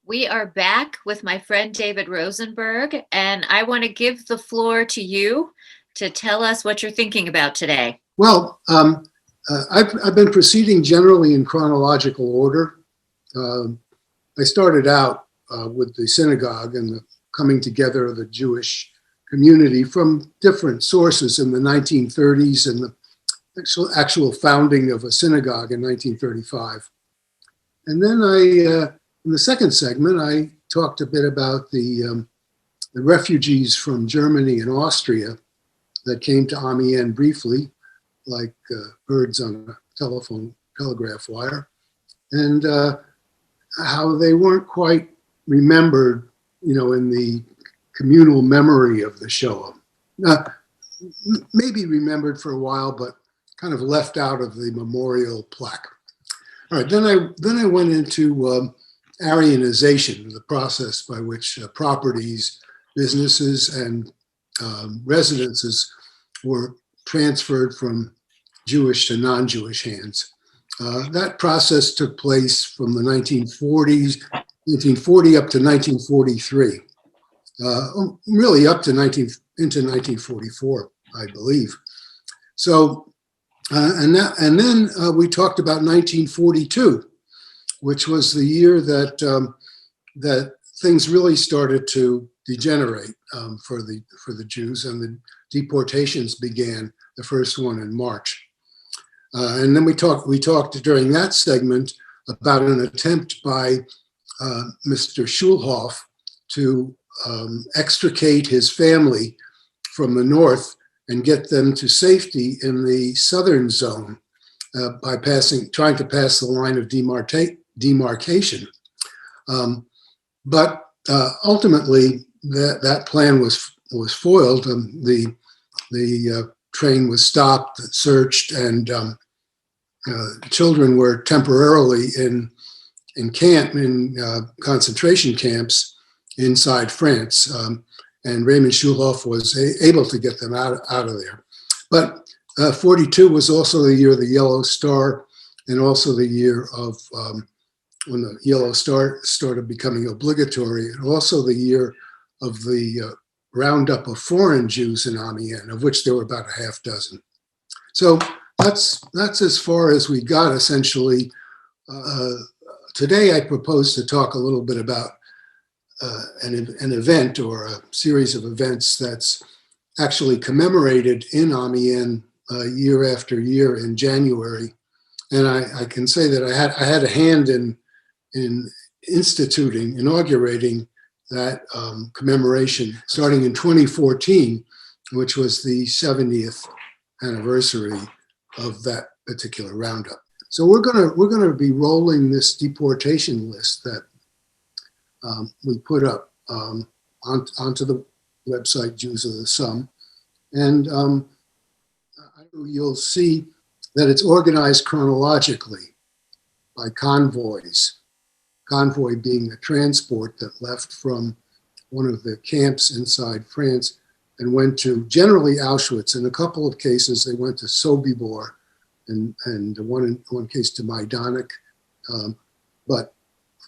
We are back with my friend David Rosenberg, and I want to give the floor to you to tell us what you're thinking about today. Well, I've been proceeding generally in chronological order. I started out with the synagogue and the coming together of the Jewish community from different sources in the 1930s and the actual founding of a synagogue in 1935. And then in the second segment, I talked a bit about the refugees from Germany and Austria that came to Amiens briefly, like birds on a telegraph wire, and how they weren't quite remembered, in the communal memory of the Shoah. Maybe remembered for a while, but kind of left out of the memorial plaque. All right, then I went into Aryanization, the process by which properties, businesses, and residences were transferred from Jewish to non-Jewish hands. That process took place from the 1940 up to 1943, really up to into 1944, I believe. So, and then we talked about 1942. Which was the year that things really started to degenerate for the Jews, and the deportations began. The first one in March, and then we talked during that segment about an attempt by Mr. Schulhoff to extricate his family from the north and get them to safety in the southern zone by trying to pass the line of demarcation. But ultimately, that plan was foiled. The train was stopped, searched, and children were temporarily in concentration camps inside France. And Raymond Schulhoff was able to get them out of there. But 42 was also the year of the Yellow Star, and also the year of when the Yellow Star started becoming obligatory, and also the year of the roundup of foreign Jews in Amiens, of which there were about a half dozen. So that's as far as we got, essentially. Today I propose to talk a little bit about an event or a series of events that's actually commemorated in Amiens year after year in January. And I can say that I had a hand in inaugurating that commemoration starting in 2014, which was the 70th anniversary of that particular roundup. So we're gonna be rolling this deportation list that we put up onto the website Jews of the Somme, and you'll see that it's organized chronologically by convoys. Convoy being a transport that left from one of the camps inside France and went to generally Auschwitz. In a couple of cases, they went to Sobibor, and one case to Majdanek. But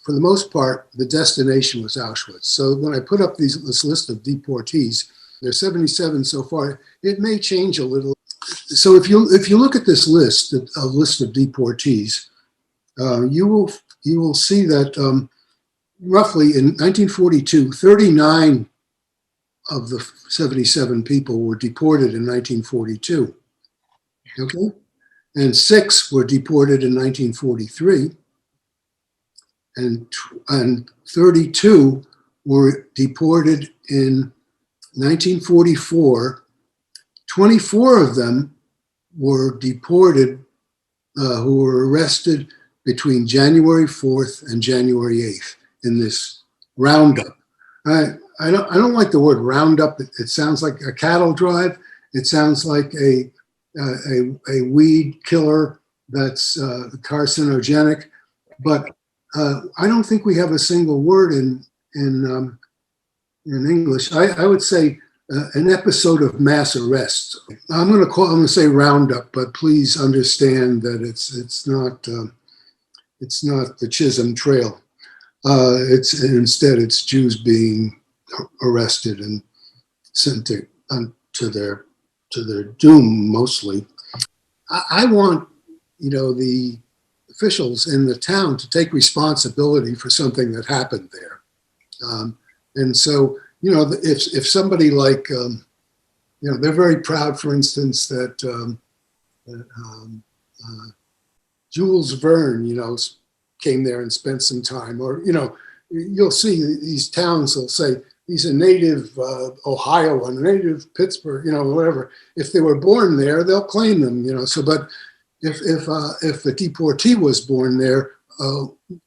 for the most part, the destination was Auschwitz. So when I put up this list of deportees, there's 77 so far. It may change a little. So if you look at this list of deportees, you will see that roughly in 1942, 39 of the 77 people were deported in 1942. Okay, and 6 were deported in 1943, and 32 were deported in 1944. 24 of them were deported who were arrested between January 4th and January 8th in this roundup. I don't like the word roundup. It sounds like a cattle drive. It sounds like a weed killer that's carcinogenic. But I don't think we have a single word in English. I would say an episode of mass arrest. I'm going to say roundup, but please understand that it's not the Chisholm Trail. It's Jews being arrested and sent to their doom mostly. I want the officials in the town to take responsibility for something that happened there, and so if somebody like they're very proud, for instance, that Jules Verne came there and spent some time, or you'll see these towns will say he's a native Ohioan, a native Pittsburgh, whatever. If they were born there, they'll claim them, So, but if a deportee was born there,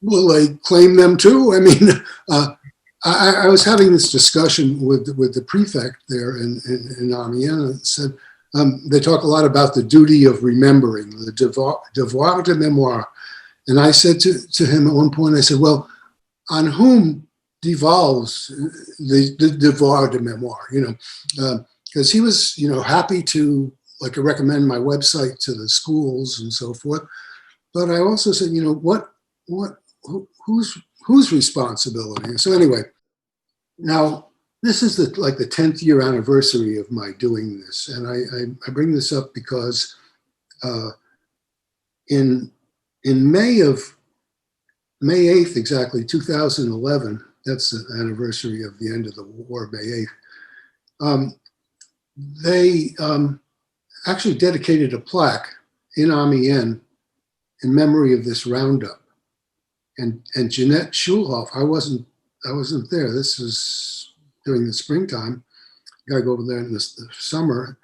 will they claim them too? I mean, I was having this discussion with the prefect there in Amiens, and said they talk a lot about the duty of remembering, the devoir de mémoire. And I said to him at one point, I said, well, on whom devolves the devoir de mémoire, because he was, happy to recommend my website to the schools and so forth. But I also said, whose responsibility? So anyway, now this is the 10th year anniversary of my doing this. And I bring this up because in May 8th, exactly, 2011, that's the anniversary of the end of the war, May 8th, they actually dedicated a plaque in Amiens in memory of this roundup. And Jeanette Schulhoff, I wasn't there. This was during the springtime. You gotta go over there in the summer.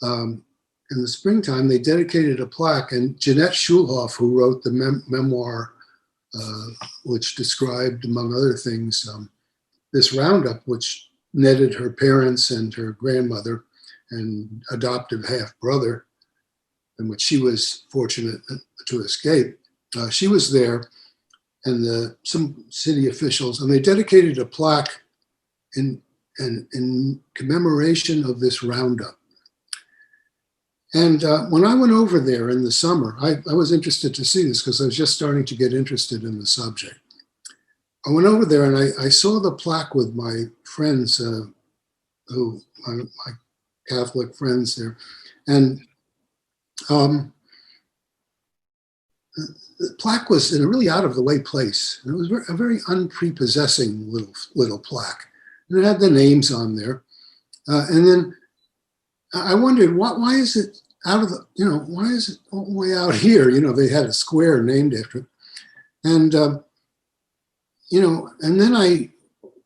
In the springtime, they dedicated a plaque, and Jeanette Schulhoff, who wrote the memoir, which described, among other things, this roundup, which netted her parents and her grandmother and adoptive half-brother, in which she was fortunate to escape. She was there, and some city officials, and they dedicated a plaque in commemoration of this roundup. And when I went over there in the summer, I was interested to see this because I was just starting to get interested in the subject. I went over there and I saw the plaque with my friends, my Catholic friends there. And the plaque was in a really out of the way place. And it was a very unprepossessing little plaque. And it had the names on there. And then I wondered, why is it out of the, why is it all the way out here? They had a square named after it. And, and then I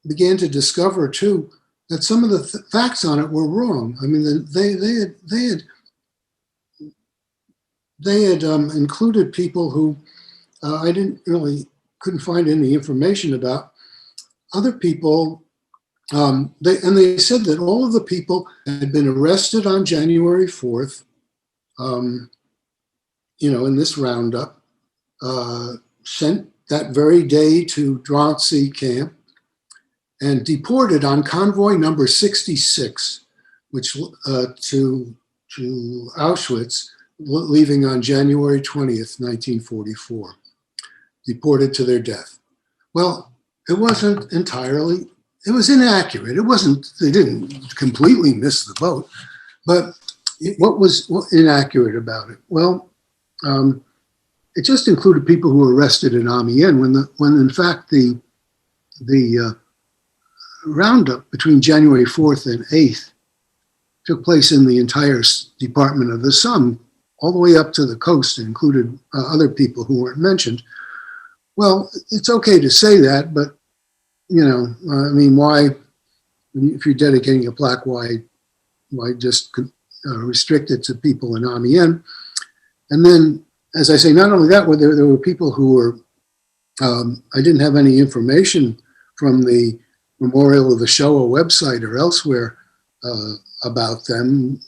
began to discover too, that some of the facts on it were wrong. I mean, they had included people who I couldn't find any information about. Other people, they said that all of the people had been arrested on January 4th, in this roundup, sent that very day to Drancy camp, and deported on convoy number 66, which to Auschwitz, leaving on January 20th, 1944, deported to their death. Well, it wasn't entirely, it was inaccurate. It wasn't, they didn't completely miss the boat, but what was inaccurate about it? Well, it just included people who were arrested in Amiens when in fact the roundup between January 4th and 8th took place in the entire Department of the Somme, all the way up to the coast, and included other people who weren't mentioned. Well, it's okay to say that, but why, if you're dedicating a plaque, why just restrict it to people in Amiens? And then as I say, not only that, there were people who were, I didn't have any information from the Memorial of the Shoah website or elsewhere about them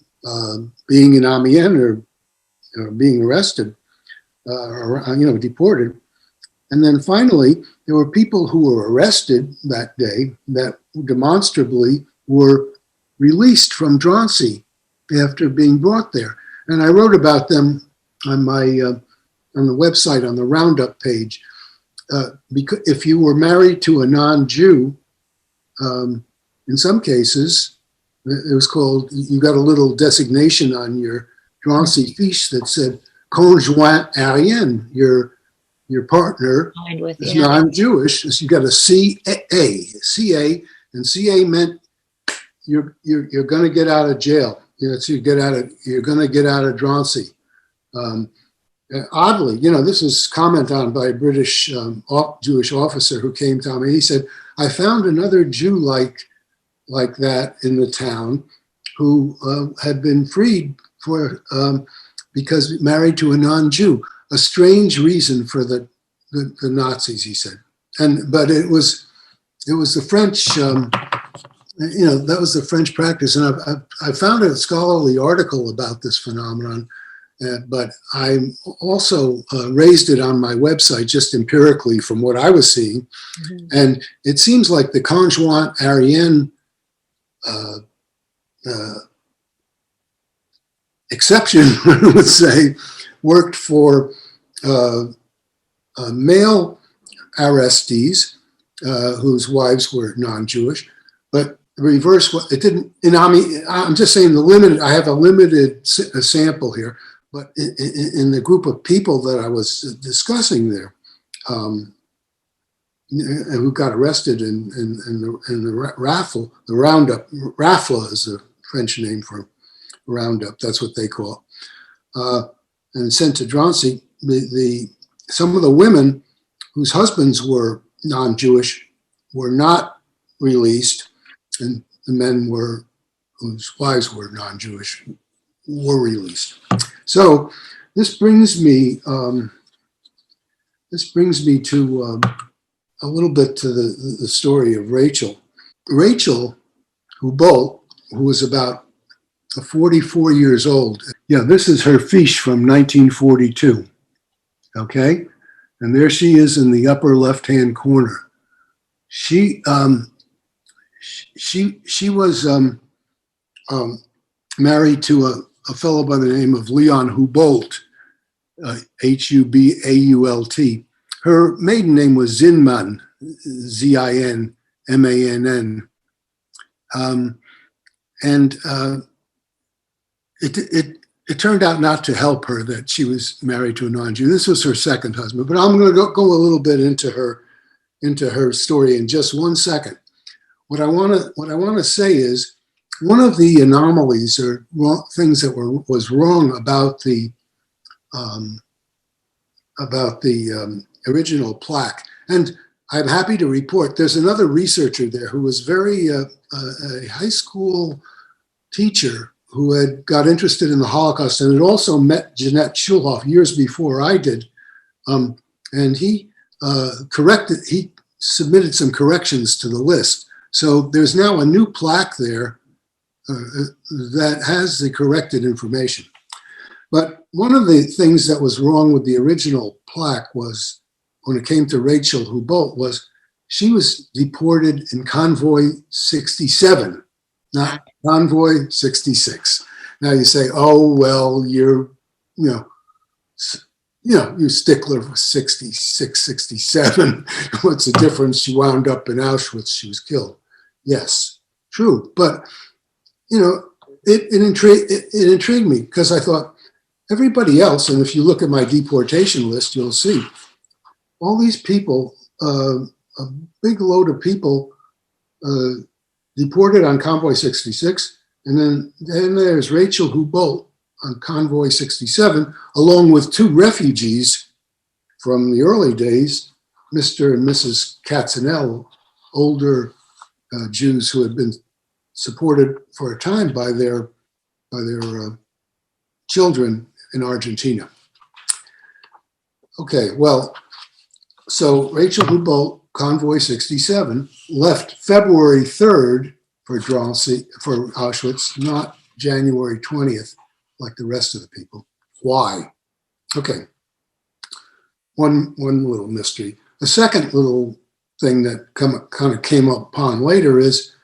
being in Amiens or being arrested or deported. And then finally, there were people who were arrested that day that demonstrably were released from Drancy after being brought there. And I wrote about them on my on the website on the Roundup page. Because if you were married to a non-Jew, in some cases, it was called, you got a little designation on your Drancy fiche that said conjoint arien, your partner is non-Jewish. So you got a CA, and CA meant you're going to get out of jail. So you're going to get out of Drancy. Oddly, this is comment on by a British Jewish officer who came to me. He said, "I found another Jew like that in the town who had been freed because married to a non-Jew. A strange reason for the Nazis," he said. But it was the French. That was the French practice, and I found a scholarly article about this phenomenon. But I also raised it on my website just empirically from what I was seeing. Mm-hmm. And it seems like the conjoint arien exception, I would say, worked for male arrestees whose wives were non-Jewish, but the reverse, it didn't, I'm just saying I have a limited sample here. But in the group of people that I was discussing there, who got arrested in the raffle, the roundup, raffle is a French name for roundup. That's what they call it. And sent to Drancy. Some of the women whose husbands were non-Jewish were not released, and the men whose wives were non-Jewish were released. So this brings me to a little bit to the story of Rachel. Rachel Hubolt, who was about 44 years old. Yeah, this is her fiche from 1942. Okay, and there she is in the upper left-hand corner. She was married to a fellow by the name of Leon Hubolt, Hubault. Her maiden name was Zinman, Zinmann. It turned out not to help her that she was married to a non-Jew. This was her second husband, but I'm going to go a little bit into her story in just 1 second. What I want to say is, one of the anomalies or things that was wrong about the original plaque, and I'm happy to report there's another researcher there who was a high school teacher who had got interested in the Holocaust and had also met Jeanette Schulhoff years before I did, and he submitted some corrections to the list. So there's now a new plaque there that has the corrected information. But one of the things that was wrong with the original plaque was, when it came to Rachel Hubolt, was she was deported in Convoy 67, not Convoy 66. Now you say, oh, well, you stickler for 66, 67. What's the difference? She wound up in Auschwitz. She was killed. Yes, true. But it intrigued me because I thought everybody else, and if you look at my deportation list, you'll see all these people, a big load of people deported on Convoy 66, and then there's Rachel Hubolt on Convoy 67, along with two refugees from the early days, Mr. and Mrs. Katzenell, older Jews who had been supported for a time by their children in Argentina. Okay, well, so Rachel Houbolt, Convoy 67, left February 3rd for Drancy, for Auschwitz, not January 20th, like the rest of the people. Why? Okay, one little mystery. The second little thing that kind of came upon later is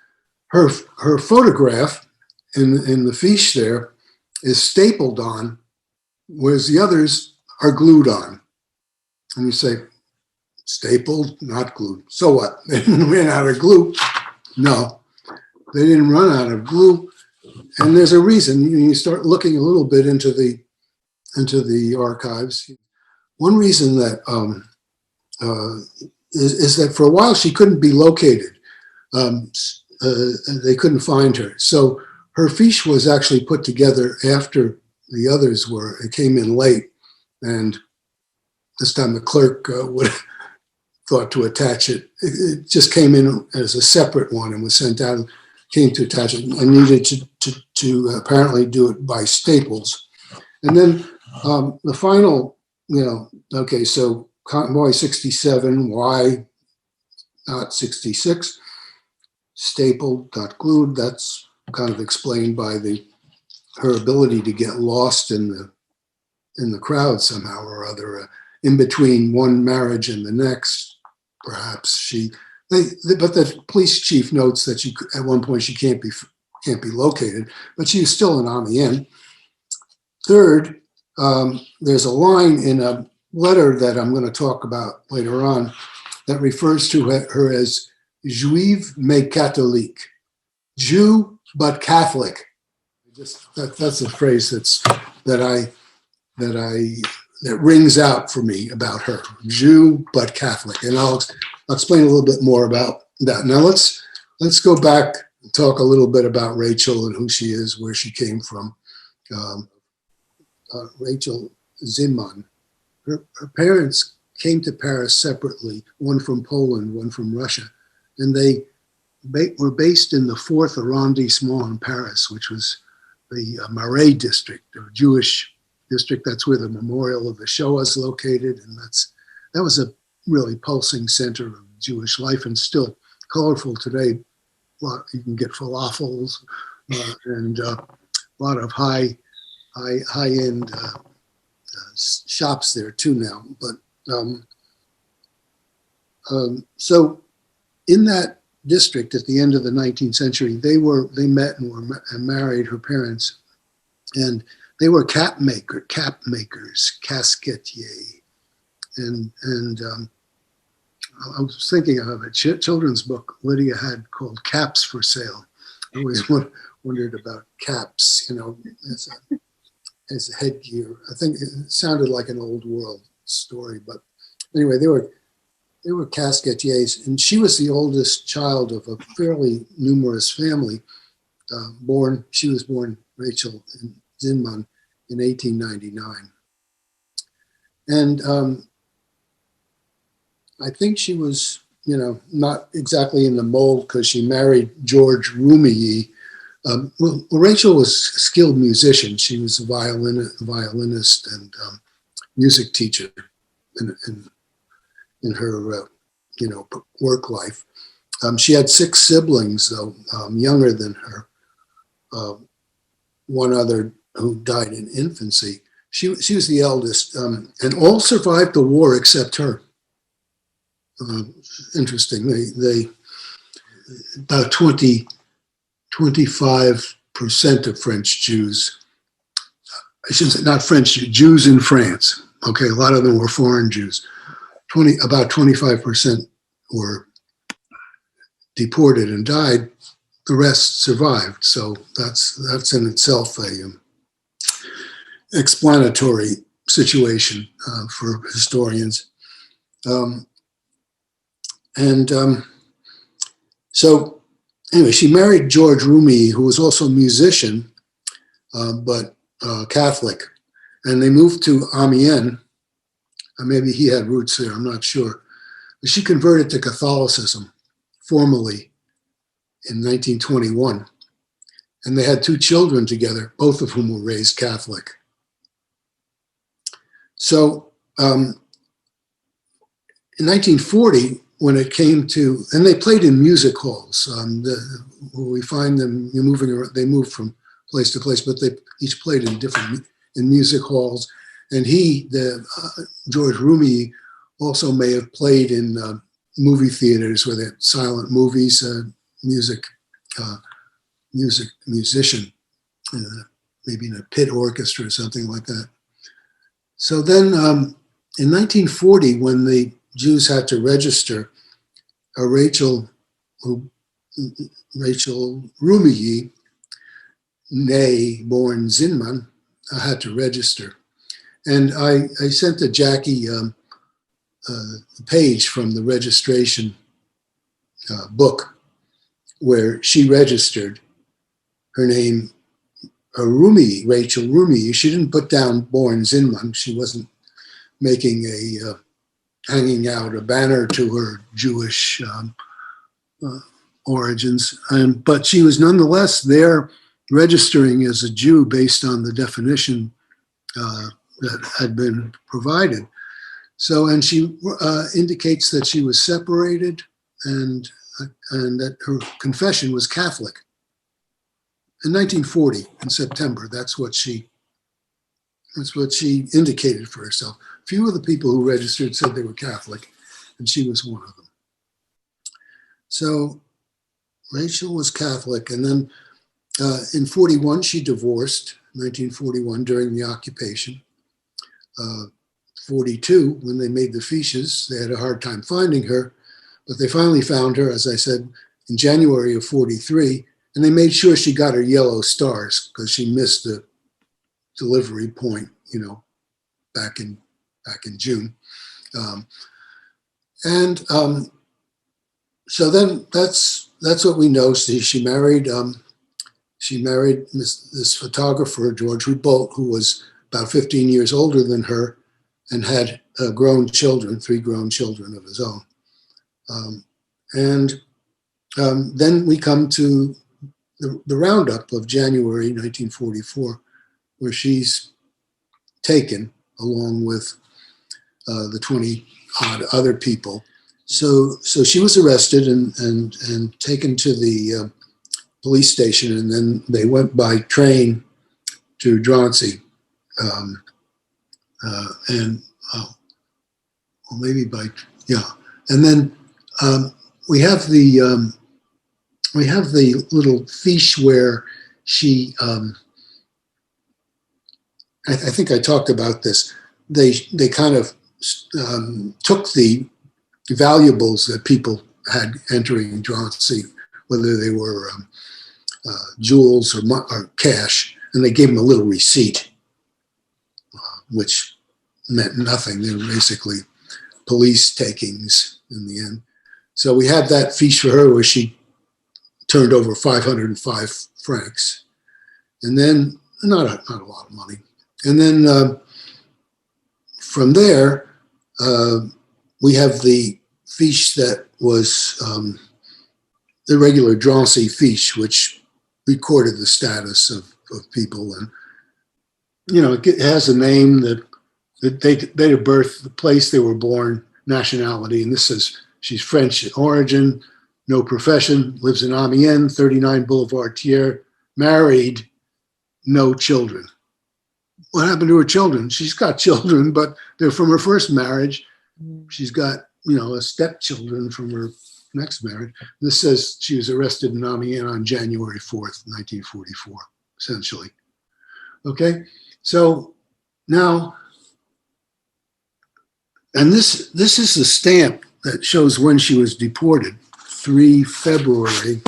her photograph in the fiche there is stapled on, whereas the others are glued on. And you say, stapled, not glued. So what? They didn't run out of glue? No, they didn't run out of glue. And there's a reason. You start looking a little bit into the archives. One reason that is that for a while she couldn't be located. They couldn't find her. So her fiche was actually put together after the others were. It came in late, and this time the clerk would thought to attach it. It just came in as a separate one and was sent out. Came to attach it and needed to apparently do it by staples. And then the final, okay, so Convoy 67, why not 66? Stapled, not glued. That's kind of explained by her ability to get lost in the crowd somehow or other, in between one marriage and the next. Perhaps but the police chief notes that at one point she can't be located, but she was still in Amiens. Third, there's a line in a letter that I'm going to talk about later on that refers to her as Juive mais catholique, Jew but Catholic. That's a phrase that rings out for me about her, Jew but Catholic, and I'll explain a little bit more about that. Now let's go back and talk a little bit about Rachel and who she is, where she came from. Rachel Zinman. Her parents came to Paris separately, one from Poland, one from Russia, and they were based in the 4th arrondissement in Paris, which was the Marais district, or Jewish district. That's where the memorial of the Shoah is located, and that was a really pulsing center of Jewish life, and still colorful today. You can get falafels and a lot of high-end shops there too now. But so in that district at the end of the 19th century, they met and married, her parents, and they were cap makers, casquetier, and I was thinking of a children's book Lydia had called Caps for Sale. I always wondered about caps, as a headgear. I think it sounded like an old world story, but anyway, they were casquetiers, and she was the oldest child of a fairly numerous family. She was born Rachel Zinman in 1899, and I think she was, not exactly in the mold because she married George Rumilly. Well, Rachel was a skilled musician. She was a violinist and music teacher in her, work life. She had 6 siblings, though, younger than her. One other who died in infancy. She was the eldest, and all survived the war except her. Interesting. They about 25% of French Jews. I shouldn't say not French Jews in France. Okay, a lot of them were foreign Jews. About 25% were deported and died. The rest survived. So that's in itself a explanatory situation for historians. So anyway, she married George Rumi, who was also a musician, but Catholic. And they moved to Amiens. Maybe he had roots there, I'm not sure. But she converted to Catholicism formally in 1921. And they had 2 children together, both of whom were raised Catholic. So in 1940, when it came to, and they played in music halls. We find them moving around, they moved from place to place, but they each played in in music halls. And George Rumi, also may have played in movie theaters where they had silent movies, musician, maybe in a pit orchestra or something like that. So then in 1940, when the Jews had to register, Rachel Rumi, nay, born Zinman, had to register. And I sent to Jackie a page from the registration book where she registered her name, Rachel Rumi. She didn't put down born Zinman. She wasn't making hanging out a banner to her Jewish origins. But she was nonetheless there registering as a Jew based on the definition that had been provided. So, and she indicates that she was separated and that her confession was Catholic. In 1940, in September, that's what she indicated for herself. Few of the people who registered said they were Catholic, and she was one of them. So Rachel was Catholic, and then in 41, she divorced, 1941, during the occupation. 42, when they made the fiches, they had a hard time finding her, but they finally found her, as I said, in January of 43, and they made sure she got her yellow stars because she missed the delivery point, back in June. So then that's what we know. She married this photographer, George Rubolt, who was about 15 years older than her and had grown children, 3 grown children of his own. Then we come to the roundup of January 1944, where she's taken along with the 20 odd other people. So she was arrested and taken to the police station, and then they went by train to Drancy, and then we have the little fiche where she. I think I talked about this. They kind of took the valuables that people had entering Drancy, whether they were jewels or cash, and they gave them a little receipt, which meant nothing. They were basically police takings in the end. So we had that fiche for her where she turned over 505 francs, and then not a lot of money. And then from there, we have the fiche that was the regular Drancy fiche, which recorded the status of people. And, it has a name, the date of birth, the place they were born, nationality. And this says she's French origin, no profession, lives in Amiens, 39 Boulevard Thiers, married, no children. What happened to her children? She's got children, but they're from her first marriage. She's got, a stepchildren from her next marriage. This says she was arrested in Amiens on January 4th, 1944, essentially. Okay, so now, and this is the stamp that shows when she was deported, 3 February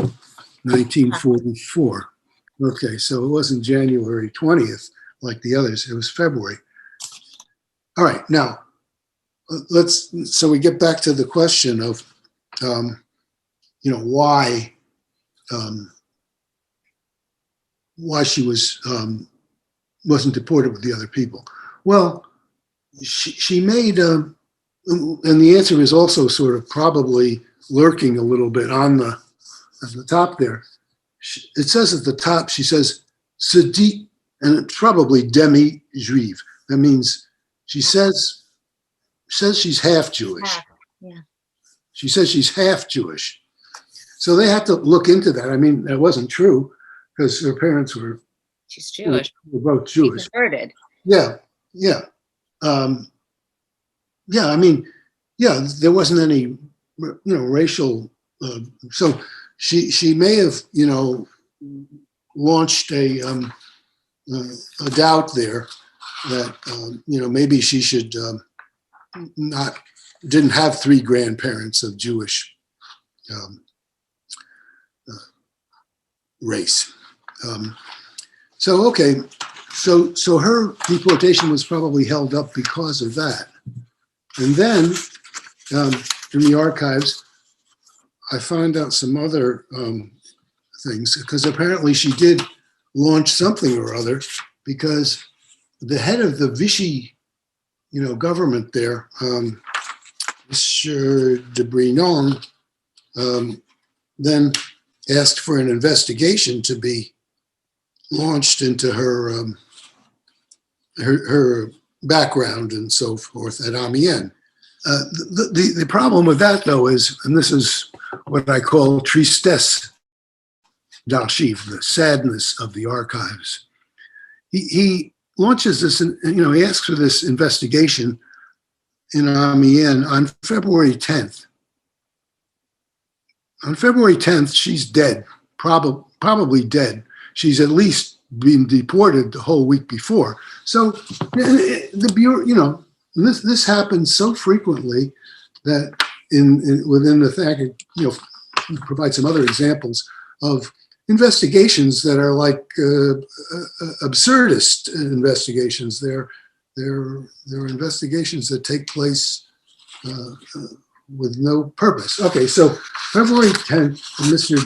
1944. Okay, so it wasn't January 20th like the others, it was February. All right, now, so we get back to the question of, why she wasn't deported with the other people. Well, she made, and the answer is also sort of probably lurking a little bit at the top there. It says at the top, she says, Sadi, and it's probably demi-juive. That means she says she's half Jewish. Yeah. She says she's half Jewish. So they had to look into that. I mean, that wasn't true because her parents were, She's Jewish. were both She Jewish. converted. Yeah, yeah. Yeah, I mean, yeah, there wasn't any, racial. So she may have, launched a doubt there that, maybe she should not, didn't have three grandparents of Jewish race. Okay, so her deportation was probably held up because of that. And then in the archives, I found out some other things, because apparently she did launch something or other, because the head of the Vichy, government there, Monsieur de Brinon, then asked for an investigation to be launched into her her background and so forth at Amiens. The problem with that, though, is, and this is what I call tristesse d'archives, the sadness of the archives. He launches this, he asks for this investigation in Amiens on February 10th. On February 10th, she's dead, probably dead. She's at least been deported the whole week before. So the Bureau, this happens so frequently that within the fact, provide some other examples of investigations that are like absurdist investigations. They're investigations that take place with no purpose. Okay, so February 10th, Mr.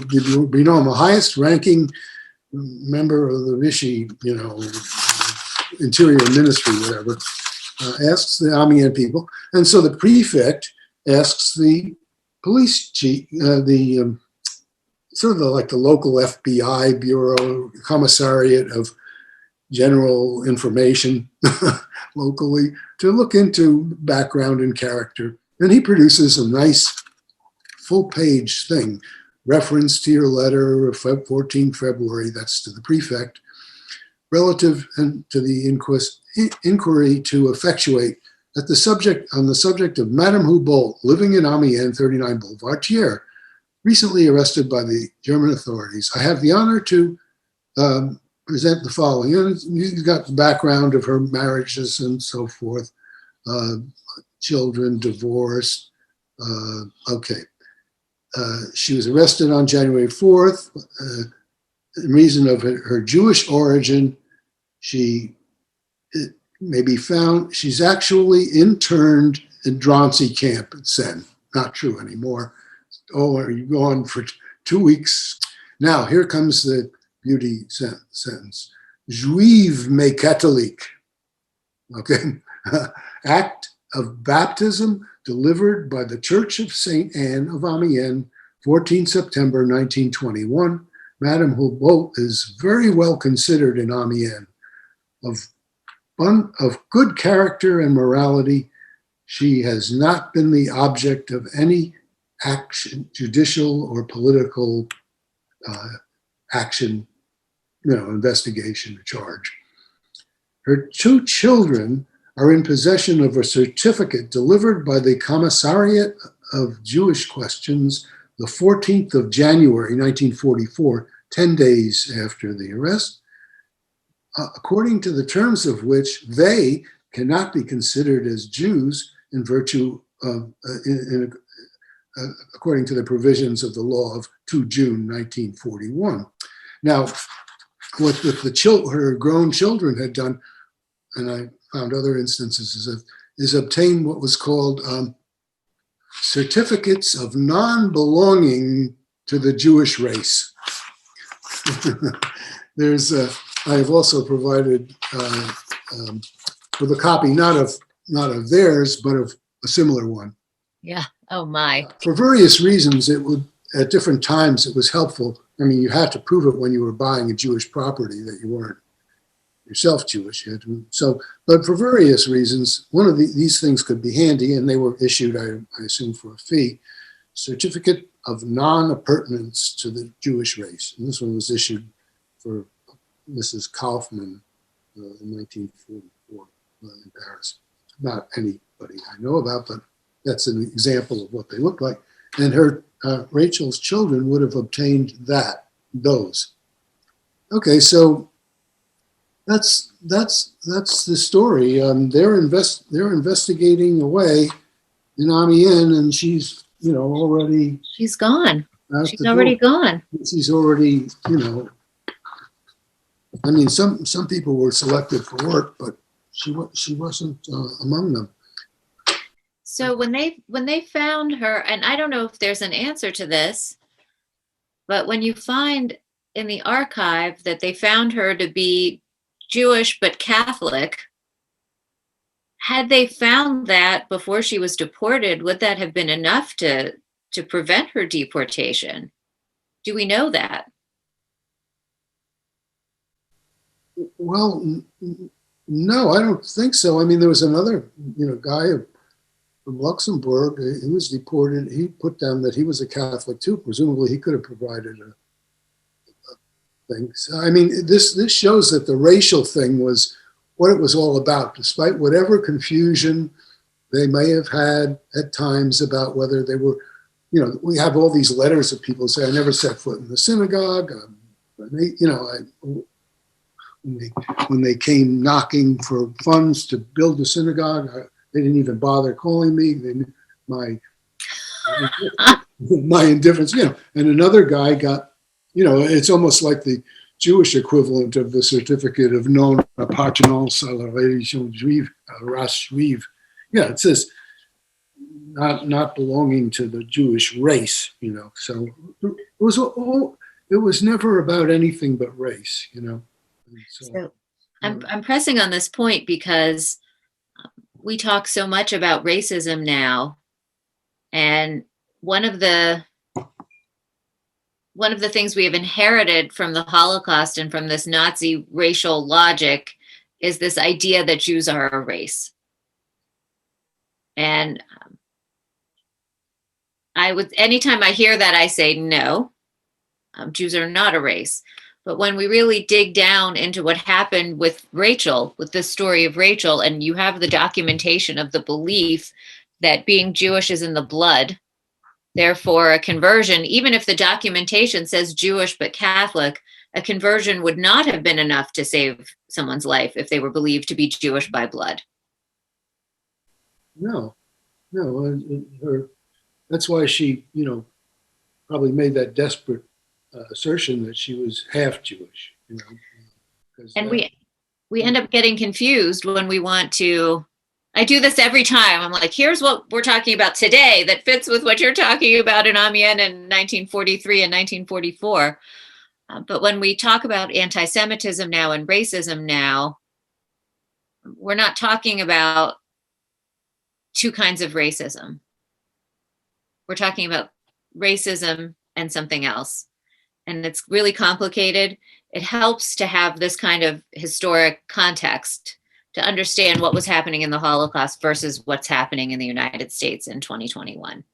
Brinon, the highest ranking member of the Vichy, Interior Ministry, whatever, asks the Amiens people. And so the prefect asks the police chief, sort of like the local FBI bureau, commissariat of general information locally, to look into background and character. And he produces a nice full-page thing, reference to your letter of 14 February, that's to the prefect, relative to the inquiry to effectuate that on the subject of Madame Hubolt, living in Amiens, 39 Boulevard Thiers, recently arrested by the German authorities. I have the honor to present the following. And he's got the background of her marriages and so forth, children, divorced. Okay. She was arrested on January 4th. In reason of her Jewish origin, she may be found, she's actually interned in Drancy camp at Seine. Not true anymore. Oh, are you gone for 2 weeks? Now, here comes the beauty sentence. Juive mais catholique. Okay. Act of baptism delivered by the Church of St. Anne of Amiens, 14 September 1921. Madame Hubolt is very well considered in Amiens. Of good character and morality, she has not been the object of any action, judicial or political action, investigation or charge. Her 2 children are in possession of a certificate delivered by the Commissariat of Jewish Questions the 14th of January, 1944, 10 days after the arrest, according to the terms of which they cannot be considered as Jews in virtue of, according to the provisions of the law of 2 June 1941. Now, what her grown children had done, and I found other instances, is obtain what was called certificates of non-belonging to the Jewish race. I have also provided with a copy, not of theirs, but of a similar one. Yeah. Oh my. For various reasons, at different times it was helpful. I mean, you had to prove it when you were buying a Jewish property that you weren't, yourself Jewish. You had to, so, but for various reasons, one of these things could be handy, and they were issued, I assume, for a fee, certificate of non-appurtenance to the Jewish race. And this one was issued for Mrs. Kaufman in 1944 in Paris. Not anybody I know about, but that's an example of what they look like. And her Rachel's children would have obtained those. Okay, so that's the story. They're investigating away in Amiens, and she's already she's gone. She's already gone. She's already I mean, some people were selected for work, but she wasn't among them. So when they found her, and I don't know if there's an answer to this, but when you find in the archive that they found her to be Jewish but Catholic, had they found that before she was deported, would that have been enough to prevent her deportation? Do we know that? Well, no, I don't think so. I mean, there was another, guy from Luxembourg. He was deported. He put down that he was a Catholic too. Presumably, he could have provided a thing. So, I mean, this shows that the racial thing was what it was all about, despite whatever confusion they may have had at times about whether they were, we have all these letters of people who say, I never set foot in the synagogue. When they came knocking for funds to build a synagogue, they didn't even bother calling me. My indifference, and another guy got, it's almost like the Jewish equivalent of the certificate of non appartenance à la religion juive, race juive. Yeah, it says not belonging to the Jewish race, So it was never about anything but race, So I'm pressing on this point because we talk so much about racism now, and one of the things we have inherited from the Holocaust and from this Nazi racial logic is this idea that Jews are a race. And anytime I hear that, I say, no, Jews are not a race. But when we really dig down into what happened with Rachel, with this story of Rachel, and you have the documentation of the belief that being Jewish is in the blood, therefore a conversion, even if the documentation says Jewish but Catholic, a conversion would not have been enough to save someone's life if they were believed to be Jewish by blood. No. That's why she, probably made that desperate assertion that she was half Jewish, And we end up getting confused when we want to. I do this every time. I'm like, here's what we're talking about today that fits with what you're talking about in Amiens in 1943 and 1944. But when we talk about anti-Semitism now and racism now, we're not talking about two kinds of racism. We're talking about racism and something else. And it's really complicated. It helps to have this kind of historic context to understand what was happening in the Holocaust versus what's happening in the United States in 2021.